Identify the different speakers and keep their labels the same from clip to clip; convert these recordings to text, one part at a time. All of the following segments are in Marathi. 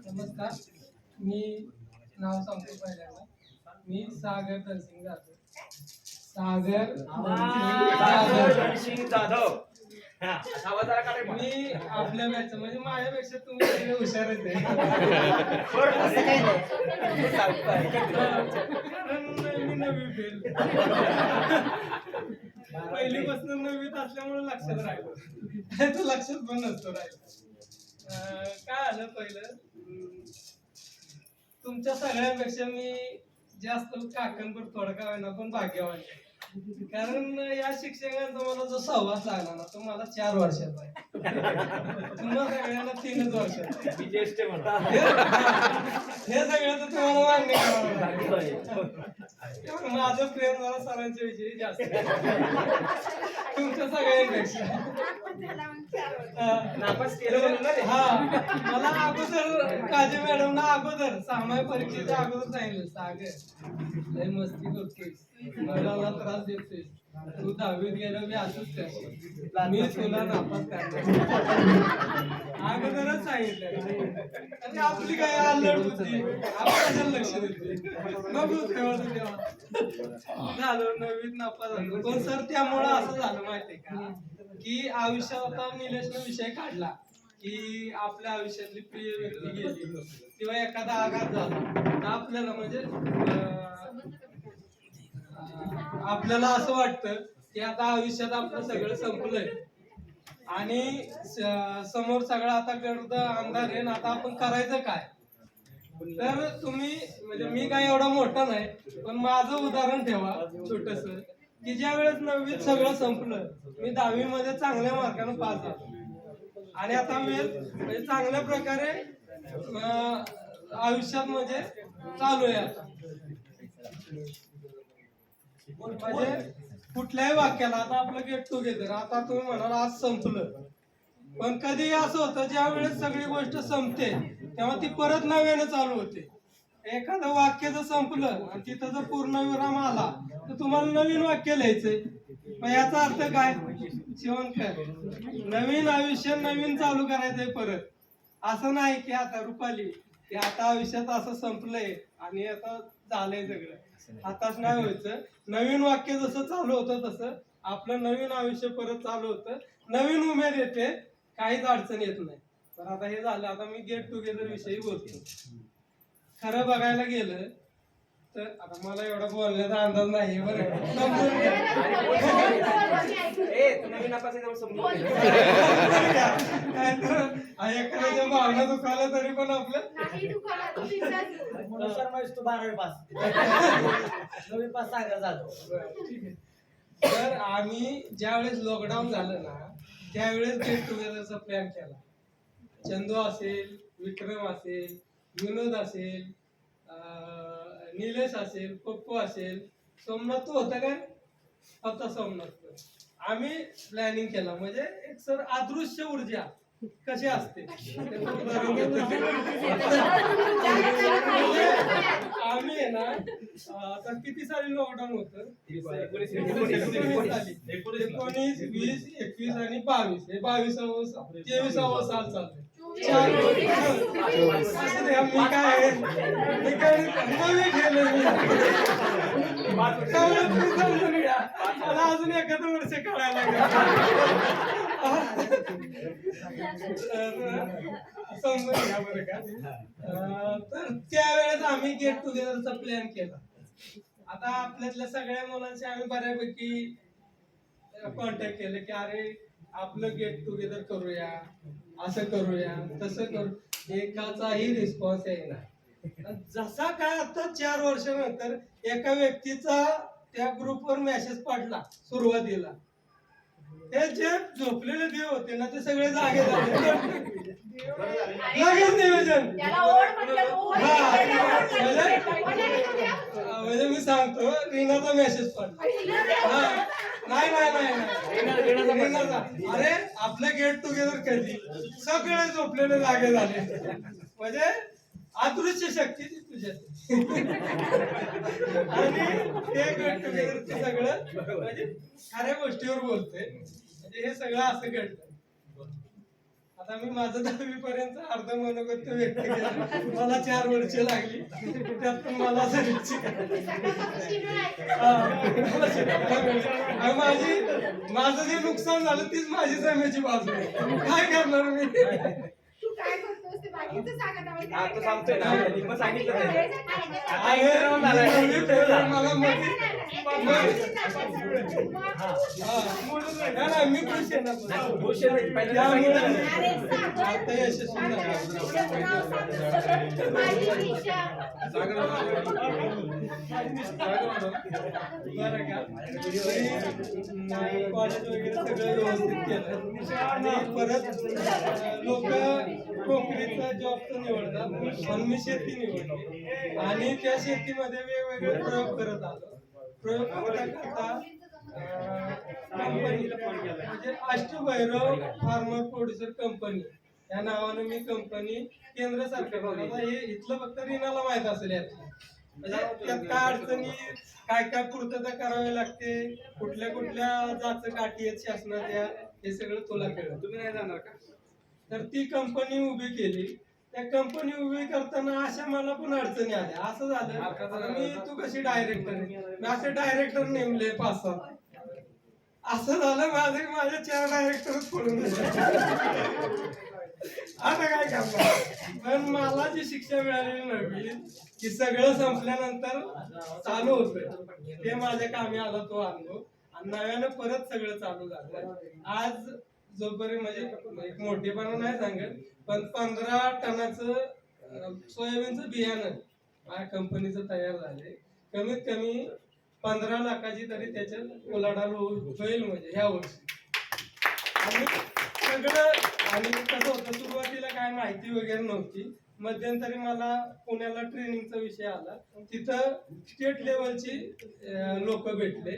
Speaker 1: नमस्कार. मी नाव सांगतो पहिल्यांदा. मी सागर धनसिंग जाधव. सागर
Speaker 2: धनसिंग जाधव.
Speaker 1: मी आपल्या बॅच म्हणजे माझ्यापेक्षा तुम्ही सगळे हुशारच आहे. मी नववी फेल. पहिलीपासून नववीत असल्यामुळे लक्षात राहिलं. तो लक्षात पण नसतो राहिलं. काय आलं पहिलं, तुमच्या सगळ्यांपेक्षा मी जास्त काकणपूर थोडका होईना पण भाग्यवान आहे. कारण या शिक्षकांचा मला जो सहवास लागला ना तो मला 4 वर्षाचा आहे. तुम्हाला सगळ्यांना 3च वर्षाचा आहे. हे सगळं तर तुम्हाला मान्य करावं लागेल. माझं प्रेम जरा सरांच्या विषयी जास्त तुमच्या सगळ्यांपेक्षा. मला अगोदर काजी मॅडम ना अगोदर सामायिक परीक्षेच्या अगोदर सांगितलं, सागर लय मस्ती करतोस, मला त्रास देतोय, तू 10वीत गेलो मी असंच करतो, मी तुला नापास करणार. अगोदरच सांगितलं. आणि आपली काय अल्लड बुद्धी, आपण लक्ष देतोय नको ठेवायचं तेव्हा झालं 9वीत नापास झालो. पण सर त्यामुळं असं झालं माहितीये का की आयुष्यात आता निलेशने विषय काढला की आपल्या आयुष्यातली प्रिय व्यक्ती गेली किंवा एखादा आघात झाला तर आपल्याला म्हणजे आपल्याला असं वाटतं की आता आयुष्यात आपलं सगळं संपलंय आणि समोर सगळं आता गर्द अंधार आहे, आता आपण करायचं काय. तर तुम्ही म्हणजे मी काय एवढा मोठा नाही पण माझं उदाहरण ठेवा छोटस की ज्या वेळेस 9वीत सगळं संपलं मी 10वी मध्ये चांगल्या मार्काने पास झालो आणि आता मी म्हणजे चांगल्या प्रकारे आयुष्यात म्हणजे चालू आहे. आता म्हणजे कुठल्याही वाक्याला आता आपलं गेट टुगेदर आता तुम्ही म्हणाल आज संपलं, पण कधी असं होतं ज्या वेळेस सगळी गोष्ट संपते तेव्हा ती परत नव्याने चालू होते. एखादं वाक्य जर संपलं आणि तिथं जर पूर्णविराम आला तर तुम्हाला नवीन वाक्य लिहायचंय. मग याचा अर्थ काय, शिवणकर नवीन आयुष्य नवीन चालू करायचंय परत. असं नाही की आता रुपाली की आता आयुष्यात असं संपलंय आणि आता झालंय सगळं, आताच नाही व्हायचं. नवीन वाक्य जसं चालू होतं तसं आपलं नवीन आयुष्य परत चालू होतं, नवीन उमेद येते, काहीच अडचण येत नाही. तर आता हे झालं, आता मी गेट टुगेदर विषयी बोलतो. खरं बघायला गेलं तर आता मला एवढा बोलण्याचा अंदाज नाही बरं. एखाद्याच्या भावना दुखावल्या तरी पण आपलं
Speaker 2: 12वी पास 9वी पास सांगा जातो.
Speaker 1: तर आम्ही ज्यावेळेस लॉकडाऊन झालं ना त्यावेळेस गेट टुगेदरचा प्लॅन केला. चंदू असेल, विक्रम असेल, विनोद असेल, निलेश असेल, पप्पू असेल, सोमनाथ तू होता काय, होता सोमनाथ. आम्ही प्लॅनिंग केला म्हणजे एक सर अदृश्य ऊर्जा कशी असते आम्ही आहे ना तर किती साली लॉकडाऊन होतं, 19, 20, 21 आणि 22 हे 23वा साल चालतंय. मी काय नवी ठेवलं मला अजून एखादं वर्ष कळायला समजून घ्या बरं का. तर त्यावेळेस आम्ही गेट टुगेदरचा प्लॅन केला. आता आपल्यातल्या सगळ्या मुलांशी आम्ही बऱ्यापैकी कॉन्टॅक्ट केले की अरे आपलं गेट टुगेदर करूया, असं करूया, तसं करू. एकाचाही रिस्पॉन्स येईना. जसा काय आता 4 वर्षानंतर एका व्यक्तीचा त्या ग्रुपवर मेसेज पडला सुरुवातीला, हे जे झोपलेले देव होते ना ते सगळे जागे झाले. लगेच नियोजन म्हणजे मी सांगतो रीनाचा मेसेज पडला. नाही अरे आपलं गेट टुगेदर कधी, सगळे झोपलेले जागे झाले. म्हणजे अदृश्य शक्ती ती तुझ्यात आणि ते गेट टुगेदर सगळं म्हणजे खऱ्या गोष्टीवर बोलतोय. म्हणजे हे सगळं असं घडलं. आता मी माझं 10वी पर्यंत अर्ध मनोगत व्यक्त केलं. मला 4 वर्ष लागली, त्यात पण मला असं माझं जे नुकसान झालं तीच माझी जमेची बाजू आहे. काय करणार मी?
Speaker 3: तू काय करतोस ते बाकीचं सांगा ना.
Speaker 2: हा, तो सांगतोय ना. मग सांगितलं
Speaker 1: आहे, मला माहिती. नाही, मी खुश आहे ना. आता यशस्वी बरं का, कॉलेज वगैरे सगळं व्यवस्थित केलं आणि परत लोक नोकरीचा जॉबचं निवडतात पण मी शेती निवडली आणि त्या शेतीमध्ये वेगवेगळे प्रयोग करत आलो. प्रयोग करता करता कंपनीला फोन केला, म्हणजे अष्टभैरव फार्मर प्रोड्युसर कंपनी या नावानं मी कंपनी केंद्र सरकार, हे इथलं फक्त रीनाला माहित असेल यातलं. म्हणजे त्यात काय अडचणी, काय काय पूर्तता करावी लागते, कुठल्या कुठल्या जात गाठी आहेत शासनाच्या, हे सगळं तुला कळलं.
Speaker 2: तुम्ही नाही जाणार का?
Speaker 1: तर ती कंपनी उभी केली. त्या कंपनी उभी करताना अशा मला पण अडचणी आल्या. असं झालं, आता मी तू कशी डायरेक्टर, मी असे डायरेक्टर नेमले 5-7. असं झालं माझे 4 डायरेक्टरच पडून गेले. आता काय करणार? पण मला जी शिक्षा मिळालेली नव्हती की सगळं संपल्यानंतर चालू होतं, ते माझ्या कामी आला तो अनुभव आणि नव्यानं परत सगळं चालू झालं. आज जोपर्यंत म्हणजे एक मोठेपणा नाही सांगत, पण 15 टनाचं सोयाबीनचं बियाणं माझ्या कंपनीचं तयार झाले. कमीत कमी 15 लाखाची तरी त्याच्यात उलाढाल होईल म्हणजे ह्या वर्षी. आणि सगळं, आणि कसं होतं, सुरुवातीला काय माहिती वगैरे नव्हती. मध्यंतरी मला पुण्याला ट्रेनिंगचा विषय आला, तिथं स्टेट लेवलची लोक भेटले,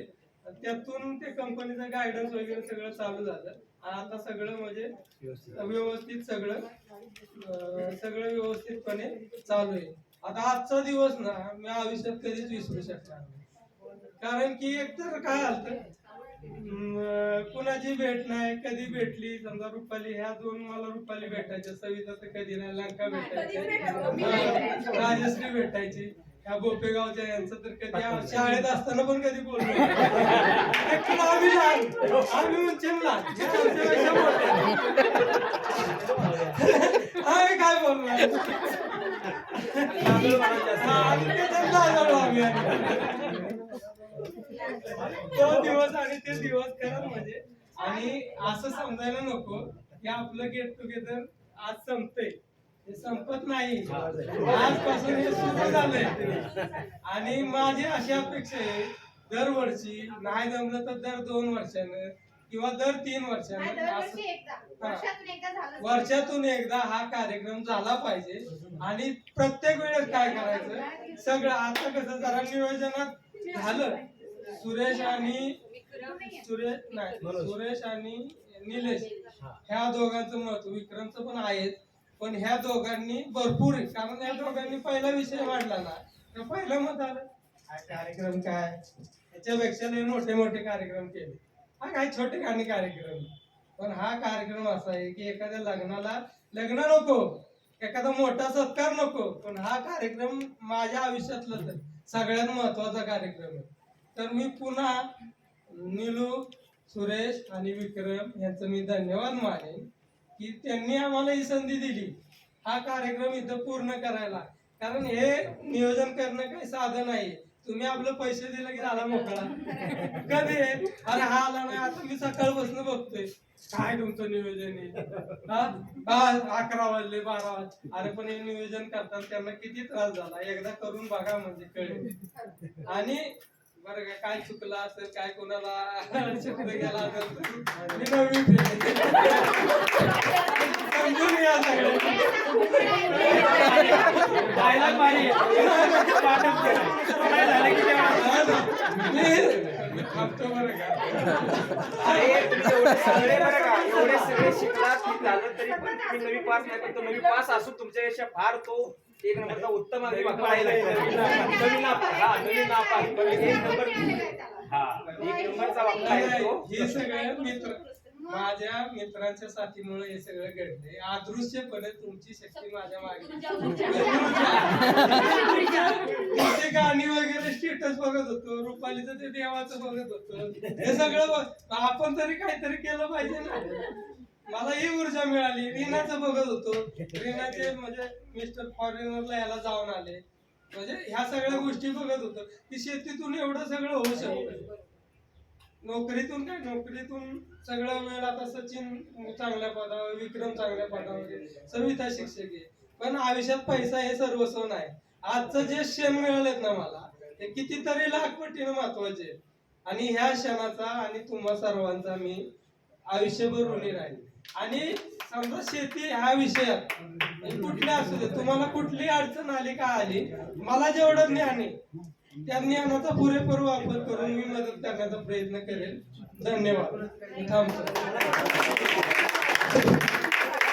Speaker 1: त्यातून ते कंपनीचं गायडन्स वगैरे सगळं चालू झालं. आता सगळं म्हणजे व्यवस्थित सगळं व्यवस्थितपणे चालू आहे. आता आजचा दिवस ना मी आयुष्यात कधीच विसरू शकणार नाही. कारण की एकतर काय आलं, कुणाची भेट नाही, कधी भेटली समजा रुपाली, ह्या 2 मला रुपाली भेटायच्या, सविता तर कधी नाही, लंका भेटायची, राजश्री भेटायची, ह्या बोपेगावच्या यांचं तर कधी शाळेत असताना पण कधी बोललो. आम्ही लहान, आम्ही उंचीला आम्ही काय बोलणार, तो दिवस आणि ते दिवस खरंच म्हणजे. आणि असं समजायला नको की आपलं गेट टुगेदर आज संपतंय, हे संपत नाही, आजपासून हे सुरू झालंय. आणि माझी अशी अपेक्षा आहे, दरवर्षी नाही जमलं तर दर 2 वर्षानं किंवा दर 3 वर्षानं, वर्षातून एकदा हा कार्यक्रम झाला पाहिजे. आणि प्रत्येक वेळेस काय करायचं, सगळं आता कसं जरा नियोजनात झालं. सुरेश आणि निलेश ह्या दोघांचं मत, विक्रमचं पण आहे, पण ह्या दोघांनी भरपूर, कारण ह्या दोघांनी पहिला विषय मांडला ना, तर पहिलं मत आलं हा कार्यक्रम काय, याच्यापेक्षा लय मोठे मोठे कार्यक्रम केले. हा काय छोटे काही कार्यक्रम, पण हा कार्यक्रम असा आहे की एखाद्या लग्न नको, एखादा मोठा सत्कार नको, पण हा कार्यक्रम माझ्या आयुष्यातला तर सगळ्यात महत्वाचा कार्यक्रम आहे. तर मी पुन्हा नीलू, सुरेश आणि विक्रम यांचं मी धन्यवाद मानेन की त्यांनी आम्हाला ही संधी दिली हा कार्यक्रम इथं पूर्ण करायला. कारण हे नियोजन करणं काही साधं नाही. तुम्ही आपलं पैसे दिले की झाला मोकळा. कधी अरे हा आला नाही, आता मी सकाळपासून बघतोय काय तुमचं नियोजन आहे, 11 वाजले 12 वाजले, अरे पण हे नियोजन करतात त्यांना किती त्रास झाला, एकदा करून बघा म्हणजे कळेल. आणि बरं काय चुकलं असेल, काय कोणाला शब्द गेला असेल तर मी नवीन समजून घ्या सगळे. थांबतो बरं
Speaker 2: एवढे सगळे शिकलात की झालं तरी पण तुम्ही नवी पास नाही, पण तो नवी पास असून तुमच्यापेक्षा फार तो 1 नंबरचा उत्तम अगदी नवीन नापास पण 1 नंबर, हा 1 नंबरचा वापरा आहे तो.
Speaker 1: हे सगळे मित्र माझ्या मित्रांच्या साथीमुळे हे सगळं घडलंय. अदृश्यपणे तुमची शक्ती माझ्या मागे. तुमचे गाणी वगैरे स्टेटस बघत होतो, रुपालीचं ते देवाचं बघत होतो. हे सगळं आपण तरी काहीतरी केलं पाहिजे ना. मला ही ऊर्जा मिळाली. रीनाचं बघत होतो, रीनाचे म्हणजे मिस्टर फॉरेनरला याला जाऊन आले, म्हणजे ह्या सगळ्या गोष्टी बघत होतो की शेतीतून एवढं सगळं होऊ शकतं. नोकरीतून काय, नोकरीतून सगळं वेळ आता सचिन चांगल्या पदावर, विक्रम चांगल्या पदावर, सविता शिक्षक आहे. पण आयुष्यात पैसा हे सर्वस्व नाही. आजचं जे क्षण मिळालेत ना मला, ते कितीतरी लाख पटीनं महत्वाचे. आणि ह्या क्षणाचा आणि तुम्हा सर्वांचा मी आयुष्यभर ऋणी राहील. आणि समजा शेती ह्या विषयात म्हणजे कुठल्या असू दे, तुम्हाला कुठली अडचण आली का आली, मला जेवढं ज्ञान आहे त्या ज्ञानाचा पुरेपूर वापर करून मी मदत करण्याचा प्रयत्न करेल. धन्यवाद. थांबतो.